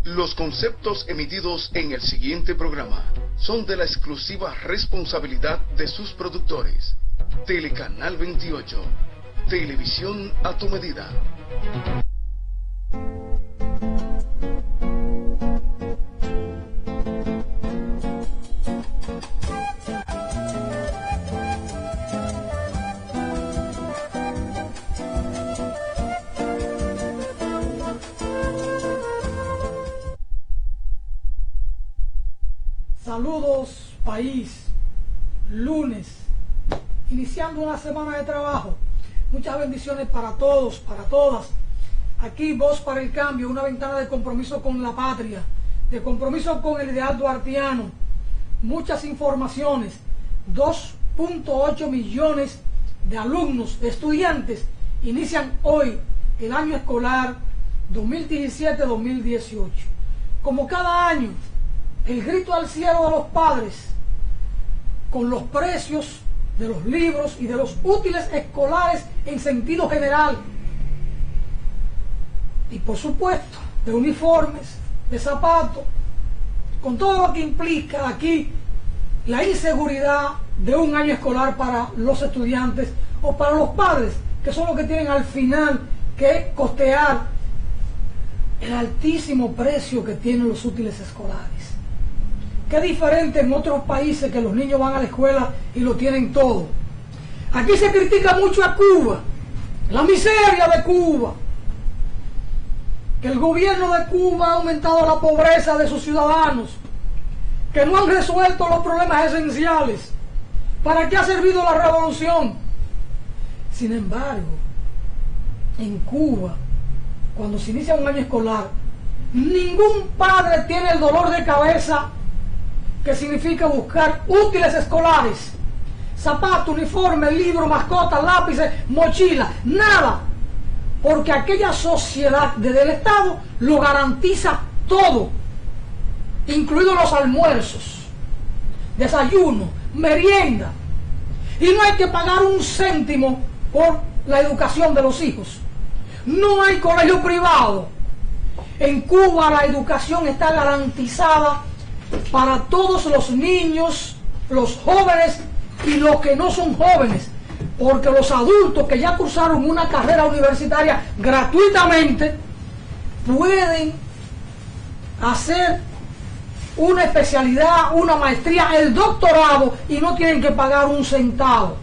Los conceptos emitidos en el siguiente programa son de la exclusiva responsabilidad de sus productores. Telecanal 28, televisión a tu medida. Saludos, país. Lunes, iniciando una semana de trabajo. Muchas bendiciones para todos, para todas. Aquí Voz para el Cambio, una ventana de compromiso con la patria, de compromiso con el ideal duartiano. Muchas informaciones. 2.8 millones de alumnos, de estudiantes, inician hoy el año escolar 2017-2018. Como cada año, el grito al cielo de los padres con los precios de los libros y de los útiles escolares en sentido general, y por supuesto de uniformes, de zapatos, con todo lo que implica aquí la inseguridad de un año escolar para los estudiantes o para los padres, que son los que tienen al final que costear el altísimo precio que tienen los útiles escolares. Qué diferente en otros países que los niños van a la escuela y lo tienen todo. Aquí se critica mucho a Cuba, la miseria de Cuba, que el gobierno de Cuba ha aumentado la pobreza de sus ciudadanos, que no han resuelto los problemas esenciales. ¿Para qué ha servido la revolución? Sin embargo, en Cuba, cuando se inicia un año escolar, ningún padre tiene el dolor de cabeza que significa buscar útiles escolares, zapatos, uniformes, libros, mascotas, lápices, mochilas, nada, porque aquella sociedad desde el Estado lo garantiza todo, incluidos los almuerzos, desayuno, merienda, y no hay que pagar un céntimo por la educación de los hijos. No hay colegio privado. En Cuba la educación está garantizada para todos los niños, los jóvenes y los que no son jóvenes, porque los adultos que ya cursaron una carrera universitaria gratuitamente pueden hacer una especialidad, una maestría, el doctorado, y no tienen que pagar un centavo.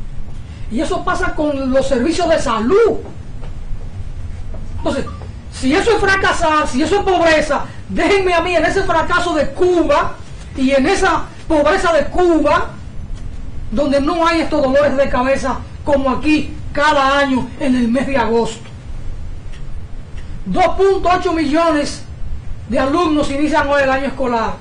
Y eso pasa con los servicios de salud. Entonces, si eso es fracasar, si eso es pobreza, déjenme a mí en ese fracaso de Cuba y en esa pobreza de Cuba, donde no hay estos dolores de cabeza como aquí cada año en el mes de agosto. 2.8 millones de alumnos inician hoy el año escolar.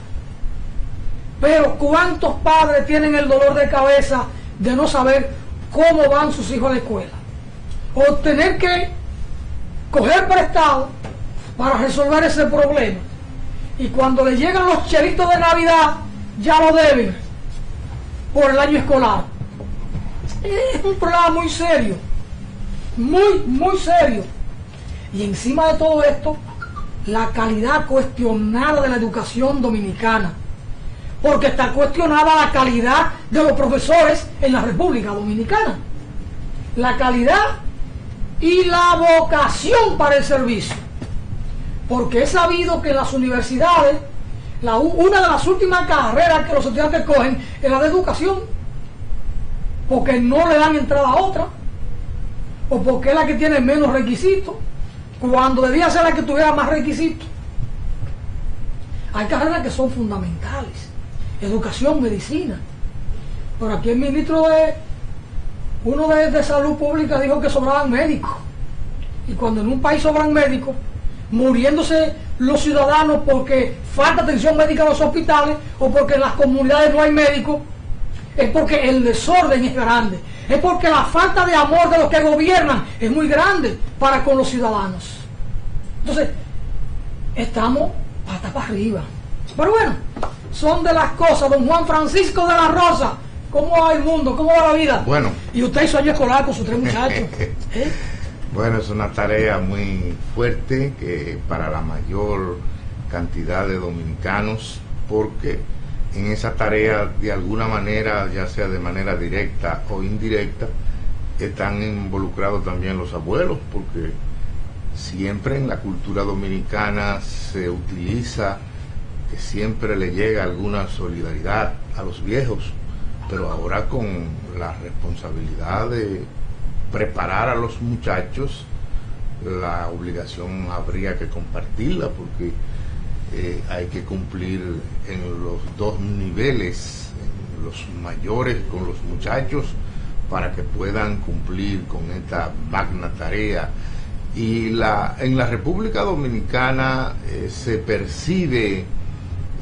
Pero ¿cuántos padres tienen el dolor de cabeza de no saber cómo van sus hijos a la escuela? O tener que coger prestado para resolver ese problema. Y cuando le llegan los chelitos de Navidad, ya lo deben por el año escolar. Es un problema muy serio, muy serio. Y encima de todo esto, la calidad cuestionada de la educación dominicana, porque está cuestionada la calidad de los profesores en la República Dominicana, la calidad y la vocación para el servicio, porque he sabido que en las universidades una de las últimas carreras que los estudiantes cogen es la de educación, porque no le dan entrada a otra, o porque es la que tiene menos requisitos, cuando debía ser la que tuviera más requisitos. Hay carreras que son fundamentales, educación, medicina, pero aquí el ministro de Salud Pública dijo que sobraban médicos, y cuando en un país sobran médicos, muriéndose los ciudadanos porque falta atención médica en los hospitales o porque en las comunidades no hay médicos, es porque el desorden es grande, es porque la falta de amor de los que gobiernan es muy grande para con los ciudadanos. Entonces, estamos patas para arriba. Pero bueno, son de las cosas. Don Juan Francisco de la Rosa, ¿cómo va el mundo? ¿Cómo va la vida? Bueno. Y usted hizo año escolar con sus 3 muchachos. Bueno, es una tarea muy fuerte que para la mayor cantidad de dominicanos, porque en esa tarea, de alguna manera, ya sea de manera directa o indirecta, están involucrados también los abuelos, porque siempre en la cultura dominicana se utiliza que siempre le llega alguna solidaridad a los viejos, pero ahora con la responsabilidad de preparar a los muchachos, la obligación habría que compartirla, porque hay que cumplir en los dos niveles, en los mayores con los muchachos, para que puedan cumplir con esta magna tarea. Y en la República Dominicana se percibe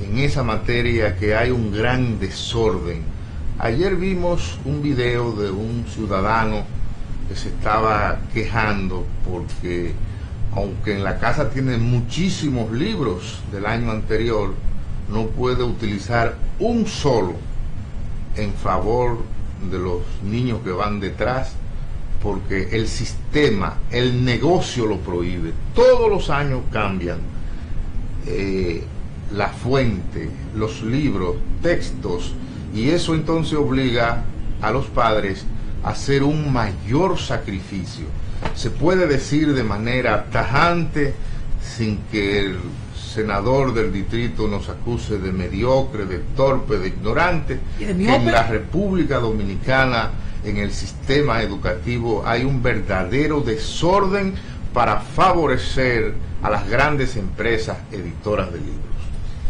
en esa materia que hay un gran desorden. Ayer vimos un video de un ciudadano que se estaba quejando porque, aunque en la casa tiene muchísimos libros del año anterior, no puede utilizar un solo en favor de los niños que van detrás, porque el sistema, el negocio lo prohíbe. Todos los años cambian la fuente, los libros, textos, y eso entonces obliga a los padres a hacer un mayor sacrificio. Se puede decir de manera tajante, sin que el senador del distrito nos acuse de mediocre, de torpe, de ignorante, que en la República Dominicana, en el sistema educativo, hay un verdadero desorden para favorecer a las grandes empresas editoras de libros.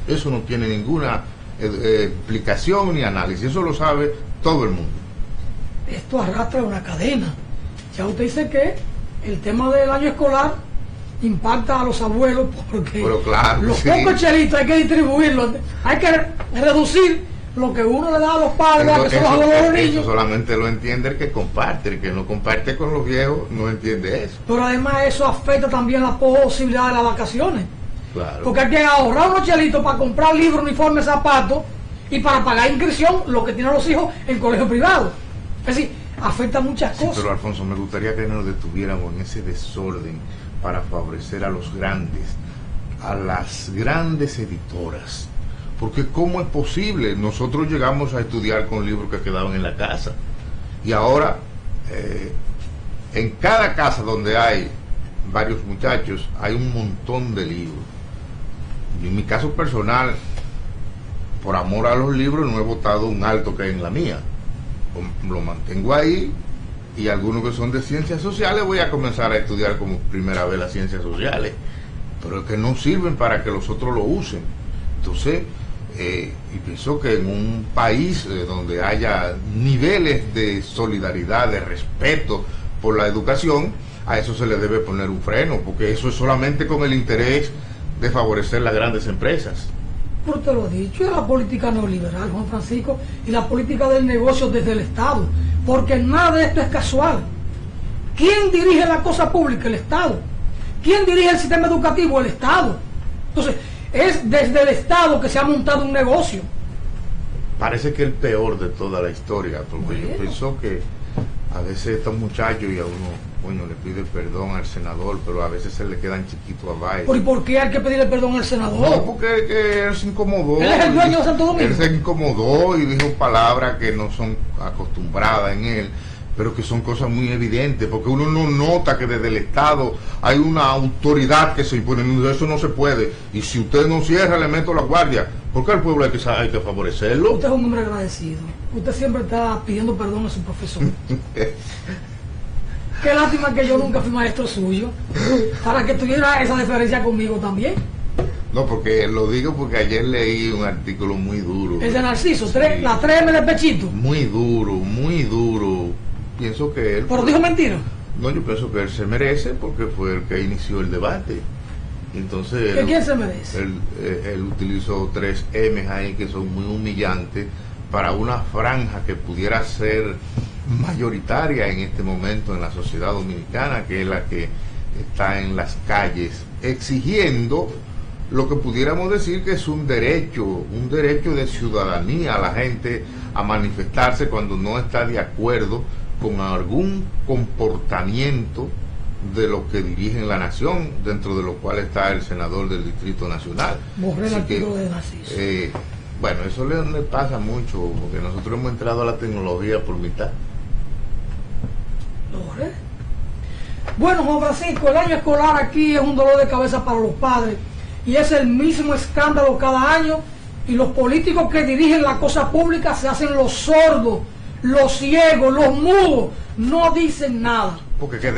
Eso no tiene ninguna explicación ni análisis, eso lo sabe todo el mundo. Esto arrastra una cadena. Ya usted dice que el tema del año escolar impacta a los abuelos, porque claro, los pocos chelitos hay que distribuirlos, hay que reducir lo que uno le da a los padres, que son los abuelos de los niños. Eso solamente lo entiende el que comparte, el que no comparte con los viejos no entiende eso. Pero además eso afecta también la posibilidad de las vacaciones. Claro. Porque hay que ahorrar unos chelitos para comprar libros, uniformes, zapatos y para pagar inscripción, lo que tienen los hijos en colegio privado. Es decir, afecta muchas cosas. Pero Alfonso, me gustaría que nos detuviéramos en ese desorden para favorecer a los grandes, a las grandes editoras. Porque ¿cómo es posible? Nosotros llegamos a estudiar con libros que quedaban en la casa. Y ahora, en cada casa donde hay varios muchachos, hay un montón de libros. Y en mi caso personal, por amor a los libros, no he votado un alto que hay en la mía. Lo mantengo ahí, y algunos que son de ciencias sociales voy a comenzar a estudiar como primera vez las ciencias sociales, pero que no sirven para que los otros lo usen. Entonces, y pienso que en un país donde haya niveles de solidaridad, de respeto por la educación, a eso se le debe poner un freno, porque eso es solamente con el interés de favorecer las grandes empresas. Pero te lo he dicho, es la política neoliberal, Juan Francisco, y la política del negocio desde el Estado, porque nada de esto es casual. ¿Quién dirige la cosa pública? El Estado. ¿Quién dirige el sistema educativo? El Estado. Entonces, es desde el Estado que se ha montado un negocio. Parece que el peor de toda la historia, porque yo pienso que a veces estos muchachos, y a uno le pide perdón al senador, pero a veces se le quedan chiquitos a Biden. ¿Y por qué hay que pedirle perdón al senador? No, porque él se incomodó. Él es el dueño de Santo Domingo. Él se incomodó y dijo palabras que no son acostumbradas en él, pero que son cosas muy evidentes, porque uno no nota que desde el Estado hay una autoridad que se impone. Eso no se puede, y si usted no cierra, le meto la guardia, porque al pueblo hay que favorecerlo. Usted es un hombre agradecido, usted siempre está pidiendo perdón a su profesor. Qué lástima que yo nunca fui maestro suyo, para que tuviera esa diferencia conmigo también. No, porque lo digo porque ayer leí un artículo muy duro. El de Narciso, la 3M de Pechito. Muy duro, muy duro. Pienso que él... ¿Pero dijo mentira? No, yo pienso que él se merece, porque fue el que inició el debate. Entonces... ¿Quién se merece? Él utilizó 3 M's ahí que son muy humillantes para una franja que pudiera ser mayoritaria en este momento en la sociedad dominicana, que es la que está en las calles exigiendo lo que pudiéramos decir que es un derecho de ciudadanía a la gente a manifestarse cuando no está de acuerdo con algún comportamiento de los que dirigen la nación, dentro de lo cual está el senador del Distrito Nacional. Borré el artículo de Narciso. Bueno, eso le pasa mucho, porque nosotros hemos entrado a la tecnología por mitad. ¿Borré? Bueno, Juan Francisco, el año escolar aquí es un dolor de cabeza para los padres, y es el mismo escándalo cada año, y los políticos que dirigen la cosa pública se hacen los sordos, los ciegos, los mudos, no dicen nada.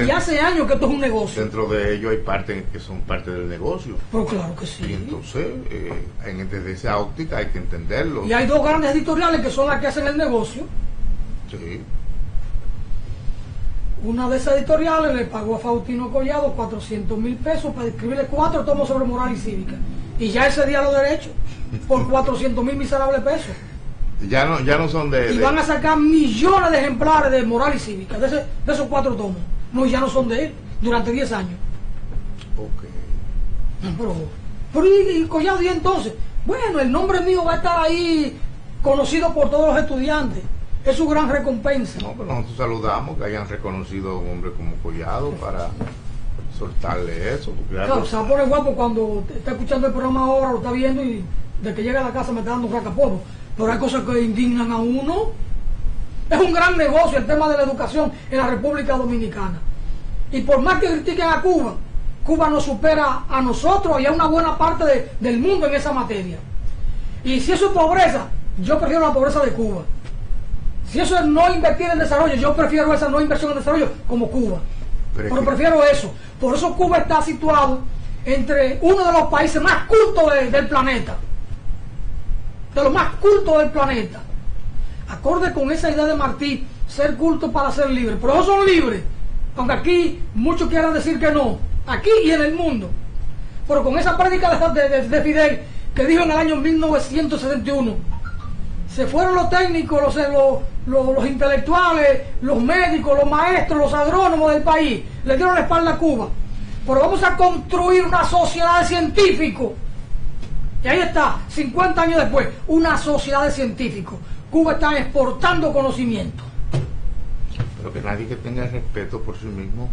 Y hace años que esto es un negocio. Dentro de ello hay partes que son parte del negocio. Pero claro que sí. Y entonces, desde esa óptica hay que entenderlo. Y hay dos grandes editoriales que son las que hacen el negocio. Sí. Una de esas editoriales le pagó a Faustino Collado 400,000 pesos para escribirle 4 tomos sobre moral y cívica. Y ya ese día los derechos por 400,000 miserables pesos. Ya no son de... Y van a sacar millones de ejemplares de moral y cívica, de esos 4 tomos. No, ya no son de él, durante 10 años. Ok. Pero y Collado, y entonces, bueno, el nombre mío va a estar ahí conocido por todos los estudiantes. Es su gran recompensa. No, pero nosotros saludamos que hayan reconocido a un hombre como Collado para soltarle eso. Claro, se va a poner guapo cuando está escuchando el programa ahora, lo está viendo, y de que llega a la casa me está dando un racapolvo. Pero hay cosas que indignan a uno. Es un gran negocio el tema de la educación en la República Dominicana. Y por más que critiquen a Cuba, Cuba nos supera a nosotros y a una buena parte del mundo en esa materia. Y si eso es pobreza, yo prefiero la pobreza de Cuba. Si eso es no invertir en desarrollo, yo prefiero esa no inversión en desarrollo como Cuba. Pero prefiero eso. Por eso Cuba está situado entre uno de los países más cultos del planeta. De los más cultos del planeta. Acorde con esa idea de Martí, ser culto para ser libre. Pero ellos son libres, aunque aquí muchos quieran decir que no, aquí y en el mundo. Pero con esa práctica de Fidel, que dijo en el año 1971, se fueron los técnicos, los intelectuales, los médicos, los maestros, los agrónomos del país, le dieron la espalda a Cuba. Pero vamos a construir una sociedad de científicos. Y ahí está, 50 años después, una sociedad de científicos. Cuba está exportando conocimiento. Pero que nadie que tenga respeto por sí mismo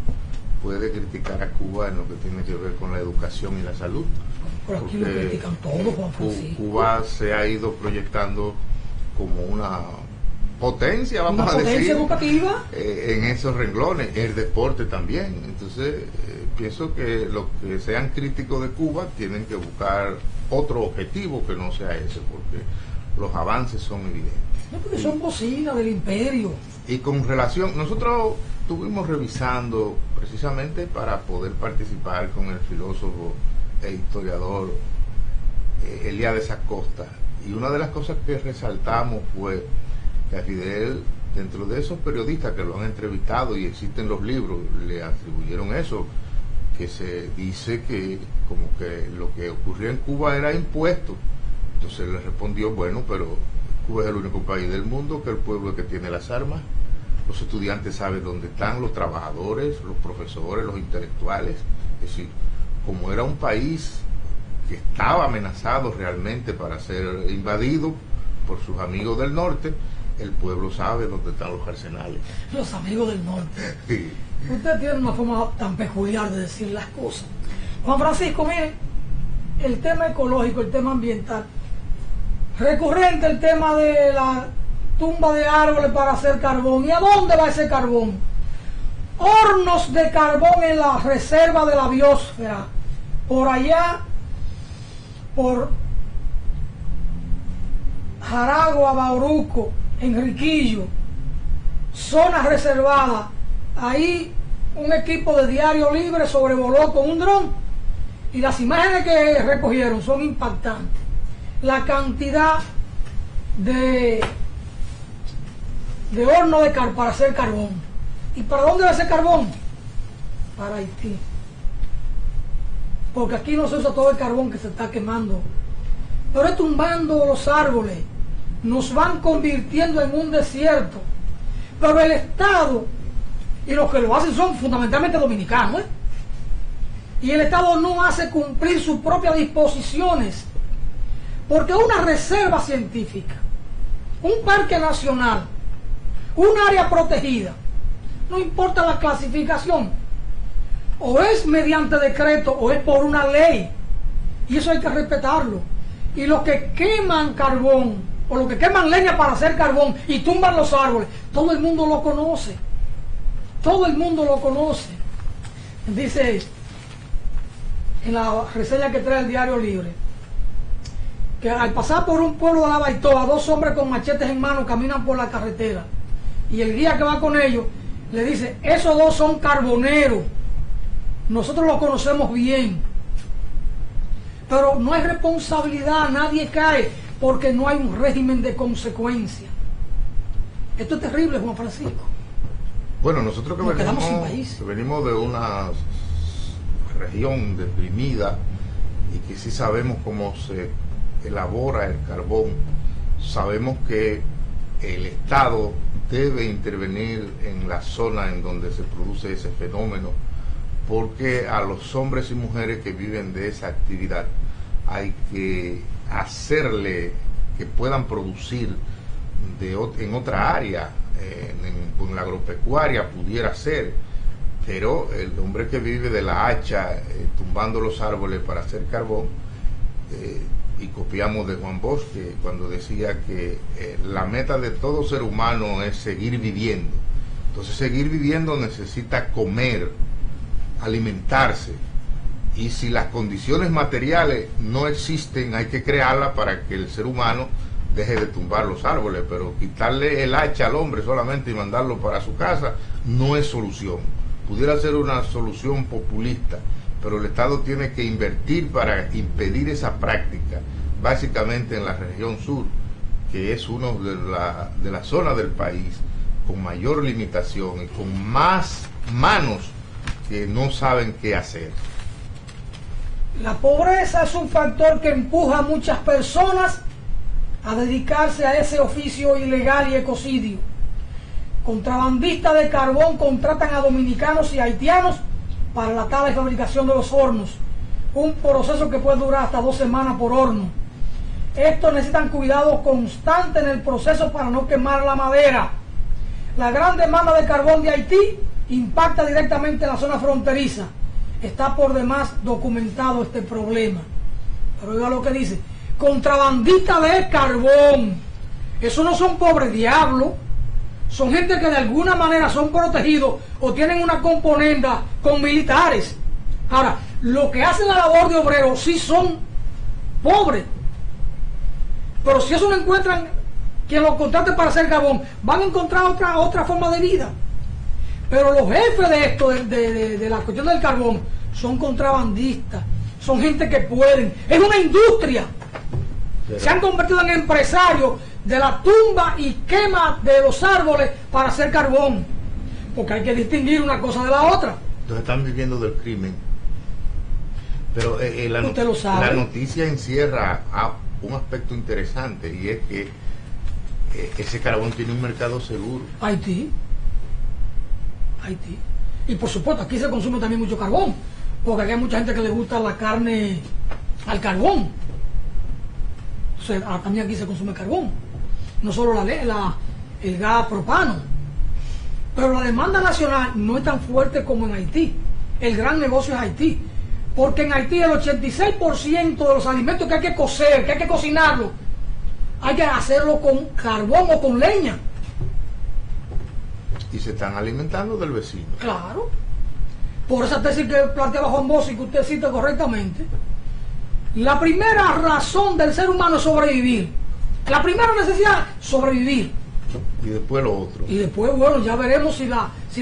puede criticar a Cuba en lo que tiene que ver con la educación y la salud. Pero aquí lo critican todo, Juan Francisco. Cuba se ha ido proyectando como una potencia, vamos a decir, potencia educativa en esos renglones, el deporte también. Entonces, pienso que los que sean críticos de Cuba tienen que buscar otro objetivo que no sea ese, porque los avances son evidentes. No, porque son bocinas del imperio. Y con relación, nosotros estuvimos revisando precisamente para poder participar con el filósofo e historiador Elías Acosta, y una de las cosas que resaltamos fue que a Fidel, dentro de esos periodistas que lo han entrevistado, y existen los libros, le atribuyeron eso, que se dice que como que lo que ocurría en Cuba era impuesto. Entonces él le respondió, bueno, pero Cuba es el único país del mundo que el pueblo es que tiene las armas, los estudiantes saben dónde están, los trabajadores, los profesores, los intelectuales. Es decir, como era un país que estaba amenazado realmente para ser invadido por sus amigos del norte, el pueblo sabe dónde están los arsenales. Los amigos del norte. Sí. Usted tiene una forma tan peculiar de decir las cosas. Juan Francisco, mire, el tema ecológico, el tema ambiental, recurrente el tema de la tumba de árboles para hacer carbón. ¿Y a dónde va ese carbón? Hornos de carbón en la reserva de la biosfera, por allá, por Jaragua, Bauruco, Enriquillo, zonas reservadas. Ahí un equipo de Diario Libre sobrevoló con un dron y las imágenes que recogieron son impactantes. La cantidad de horno para hacer carbón. ¿Y para dónde va ese carbón? Para Haití. Porque aquí no se usa todo el carbón que se está quemando. Pero es tumbando los árboles. Nos van convirtiendo en un desierto. Pero el Estado, y los que lo hacen son fundamentalmente dominicanos, y el Estado no hace cumplir sus propias disposiciones. Porque una reserva científica, un parque nacional, un área protegida, no importa la clasificación, o es mediante decreto o es por una ley, y eso hay que respetarlo. Y los que queman carbón o los que queman leña para hacer carbón y tumban los árboles, todo el mundo lo conoce, todo el mundo lo conoce. Dice en la reseña que trae el Diario Libre que al pasar por un pueblo de la Baitoa, 2 hombres con machetes en mano caminan por la carretera, y el guía que va con ellos le dice: esos 2 son carboneros, nosotros los conocemos bien. Pero no hay responsabilidad, nadie cae, porque no hay un régimen de consecuencia. Esto es terrible, Juan Francisco. Bueno, nosotros Nos quedamos sin país. venimos de una región deprimida y que sí sabemos cómo se elabora el carbón, sabemos que el Estado debe intervenir en la zona en donde se produce ese fenómeno, porque a los hombres y mujeres que viven de esa actividad hay que hacerle que puedan producir en otra área, en la agropecuaria pudiera ser, pero el hombre que vive de la hacha, tumbando los árboles para hacer carbón, y copiamos de Juan Bosch, cuando decía que la meta de todo ser humano es seguir viviendo. Entonces seguir viviendo necesita comer, alimentarse, y si las condiciones materiales no existen, hay que crearlas para que el ser humano deje de tumbar los árboles. Pero quitarle el hacha al hombre solamente y mandarlo para su casa no es solución. Pudiera ser una solución populista, pero el Estado tiene que invertir para impedir esa práctica, básicamente en la región sur, que es una de las zonas del país con mayor limitación y con más manos que no saben qué hacer. La pobreza es un factor que empuja a muchas personas a dedicarse a ese oficio ilegal y ecocidio. Contrabandistas de carbón contratan a dominicanos y haitianos para la tala y fabricación de los hornos, un proceso que puede durar hasta 2 semanas por horno. Estos necesitan cuidado constante en el proceso para no quemar la madera. La gran demanda de carbón de Haití impacta directamente en la zona fronteriza. Está por demás documentado este problema. Pero oiga lo que dice: contrabandistas de carbón. Eso no son pobres diablos, son gente que de alguna manera son protegidos o tienen una componenda con militares. Ahora, los que hacen la labor de obreros sí son pobres, pero si eso no encuentran quien los contrate para hacer carbón, van a encontrar otra forma de vida. Pero los jefes de esto, de la cuestión del carbón, son contrabandistas, son gente que pueden, es una industria. Pero se han convertido en empresarios de la tumba y quema de los árboles para hacer carbón, porque hay que distinguir una cosa de la otra. Entonces están viviendo del crimen. Pero Usted lo sabe. La noticia encierra un aspecto interesante, y es que ese carbón tiene un mercado seguro. Haití. Y por supuesto, aquí se consume también mucho carbón, porque aquí hay mucha gente que le gusta la carne al carbón. Entonces, también aquí se consume carbón, no solo el gas propano. Pero la demanda nacional no es tan fuerte como en Haití. El gran negocio es Haití, porque en Haití el 86% de los alimentos que hay que cocer, que hay que cocinarlo, hay que hacerlo con carbón o con leña. Y se están alimentando del vecino. Claro. Por esa tesis que planteaba Juan Bosch y que usted cita correctamente, la primera razón del ser humano es sobrevivir. La primera necesidad, sobrevivir. Y después lo otro. Y después, bueno, ya veremos si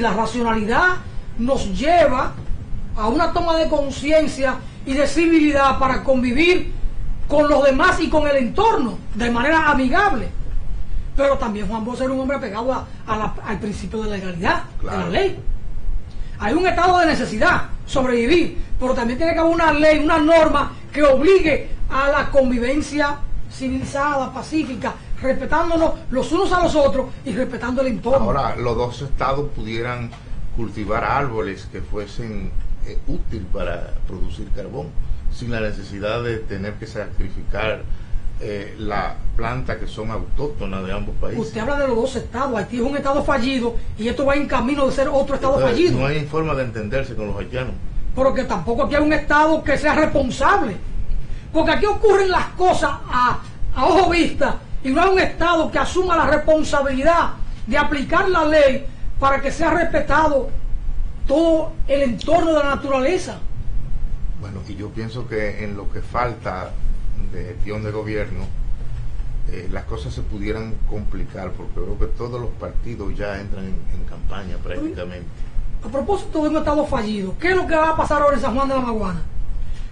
la racionalidad nos lleva a una toma de conciencia y de civilidad para convivir con los demás y con el entorno de manera amigable. Pero también Juan Bosch era un hombre apegado al principio de la legalidad, claro, de la ley. Hay un estado de necesidad, sobrevivir, pero también tiene que haber una ley, una norma que obligue a la convivencia civilizada, pacífica, respetándonos los unos a los otros y respetando el entorno. Ahora, los dos estados pudieran cultivar árboles que fuesen útil para producir carbón, sin la necesidad de tener que sacrificar las plantas que son autóctonas de ambos países. Usted habla de los dos estados. Haití es un estado fallido y esto va en camino de ser otro estado fallido. No hay forma de entenderse con los haitianos. Pero que tampoco aquí hay un estado que sea responsable. Porque aquí ocurren las cosas a ojo vista y no hay un estado que asuma la responsabilidad de aplicar la ley para que sea respetado todo el entorno de la naturaleza. Bueno, y yo pienso que en lo que falta de gestión de gobierno, las cosas se pudieran complicar, porque creo que todos los partidos ya entran en campaña prácticamente. A propósito de un estado fallido, ¿qué es lo que va a pasar ahora en San Juan de la Maguana?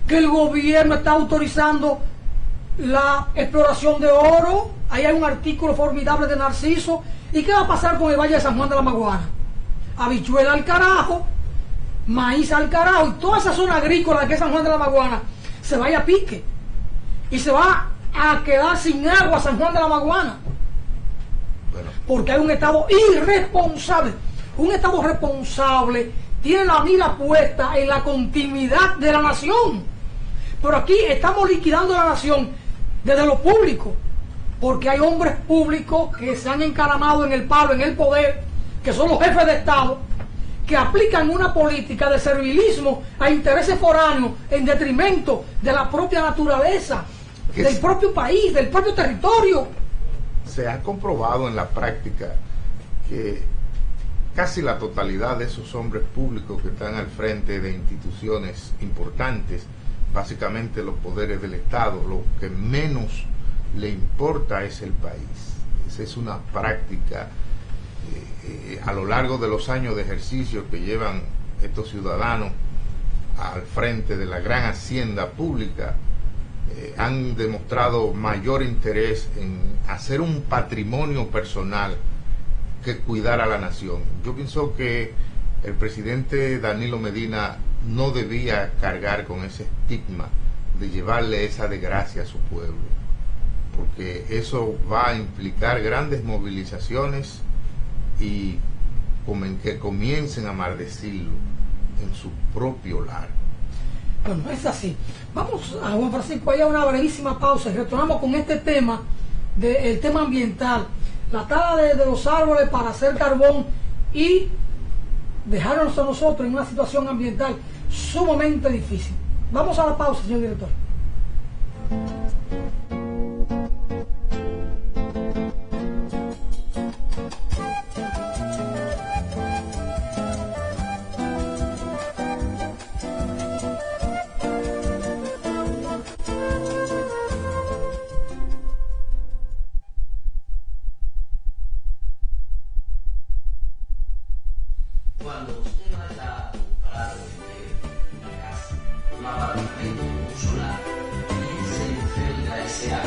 Que el gobierno está autorizando la exploración de oro. Ahí hay un artículo formidable de Narciso. ¿Y qué va a pasar con el Valle de San Juan de la Maguana? Habichuela al carajo, maíz al carajo, y toda esa zona agrícola que es San Juan de la Maguana se vaya a pique y se va a quedar sin agua San Juan de la Maguana. Bueno, porque hay un estado irresponsable. Un estado responsable tiene la mira puesta en la continuidad de la nación, pero aquí estamos liquidando la nación desde lo público, porque hay hombres públicos que se han encaramado en el palo, en el poder, que son los jefes de Estado, que aplican una política de servilismo a intereses foráneos en detrimento de la propia naturaleza, del propio país, del propio territorio. Se ha comprobado en la práctica que casi la totalidad de esos hombres públicos que están al frente de instituciones importantes, básicamente los poderes del Estado, lo que menos le importa es el país. Esa es una práctica a lo largo de los años de ejercicio que llevan estos ciudadanos al frente de la gran hacienda pública. Han demostrado mayor interés en hacer un patrimonio personal que cuidar a la nación. Yo pienso que el presidente Danilo Medina no debía cargar con ese estigma de llevarle esa desgracia a su pueblo, porque eso va a implicar grandes movilizaciones y que comiencen a maldecirlo en su propio lar. Bueno, es así. Vamos a Juan Francisco, allá una brevísima pausa y retornamos con este tema, el tema ambiental, la tala de los árboles para hacer carbón y dejarnos a nosotros en una situación ambiental sumamente difícil. Vamos a la pausa, señor director. Cuando usted vaya a comprar una casa, un apartamento, un solar, piense en Felga S.A.,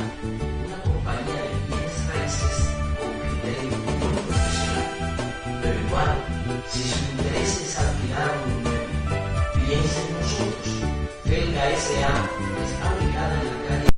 una compañía de bienes raíces con criterio profesional. Pero igual, si su interés es alquilar un inmueble, piense en nosotros. Felga S.A. está ubicada en la